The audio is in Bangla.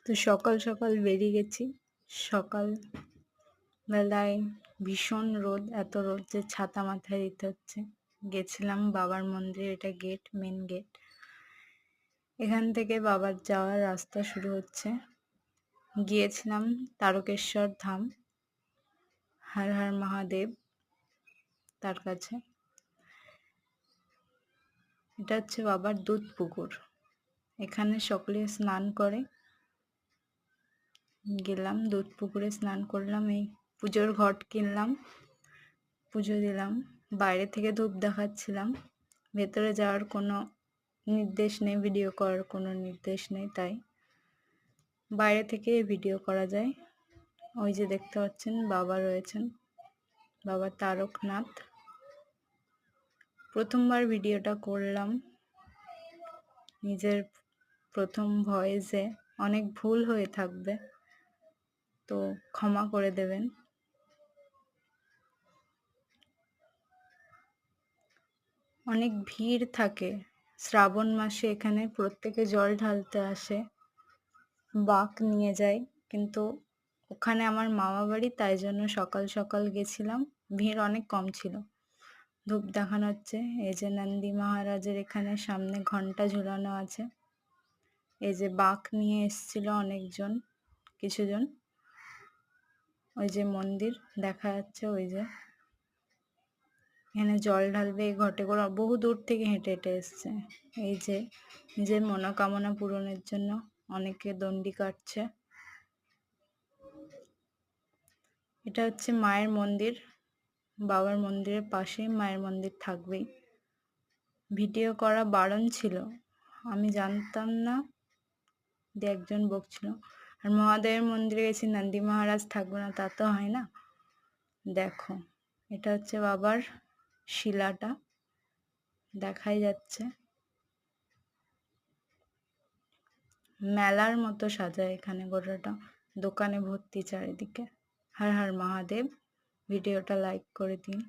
তো সকাল সকাল বেরিয়ে গেছি। সকাল বেলায় ভীষণ রোদ, এত রোদ যে ছাতা মাথায় দিতে হচ্ছে। গেছিলাম বাবার মন্দিরে, এটা গেট, মেন গেট। এখান থেকে বাবার যাওয়ার রাস্তা শুরু হচ্ছে। গিয়েছিলাম তারকেশ্বর ধাম, হর হর মহাদেব, তার কাছে। এটা হচ্ছে বাবার দুধ পুকুর। এখানে সকলে স্নান করে। গেলাম দুধ পুকুরে, স্নান করলাম, এই পুজোর ঘট কিনলাম, পুজো দিলাম। বাইরে থেকে ধূপ দেখাচ্ছিলাম, ভেতরে যাওয়ার কোনো নির্দেশ নেই, ভিডিও করার কোনো নির্দেশ নেই, তাই বাইরে থেকে ভিডিও করা যায়। ওই যে দেখতে পাচ্ছেন বাবা রয়েছেন, বাবা তারকনাথ। প্রথমবার ভিডিওটা করলাম, নিজের প্রথম ভয়েসে অনেক ভুল হয়ে থাকবে, তো ক্ষমা করে দেবেন। অনেক ভিড় থাকে শ্রাবণ মাসে, এখানে প্রত্যেকে জল ঢালতে আসে, বাঁক নিয়ে যায়। কিন্তু ওখানে আমার মামা বাড়ি, তাই জন্য সকাল সকাল গেছিলাম, ভিড় অনেক কম ছিল। ধূপ দেখানো হচ্ছে। এই যে নন্দী মহারাজের এখানে সামনে ঘন্টা ঝুলানো আছে। এই যে বাঁক নিয়ে এসছিল অনেকজন, কিছুজন। ওই যে মন্দির দেখা যাচ্ছে, ওই যে এখানে জল ঢালবে, এই ঘটে করে বহু দূর থেকে হেঁটে হেঁটে এসছে। এই যে নিজের মনোকামনা পূরণের জন্য অনেকে দণ্ডি কাটছে। এটা হচ্ছে মায়ের মন্দির, বাবার মন্দিরের পাশেই মায়ের মন্দির থাকবেই। ভিডিও করা বারণ ছিল, আমি জানতাম না, দিয়ে একজন বকছিল। আর মহাদেবের মন্দিরে গেছি, নন্দী মহারাজ থাকবে না তা তো হয় না। দেখো, এটা হচ্ছে বাবার শিলাটা, দেখাই যাচ্ছে। মেলার মতো সাজায় এখানে গোটাটা, দোকানে ভর্তি চারিদিকে। হর হর মহাদেব। ভিডিওটা লাইক করে দিন।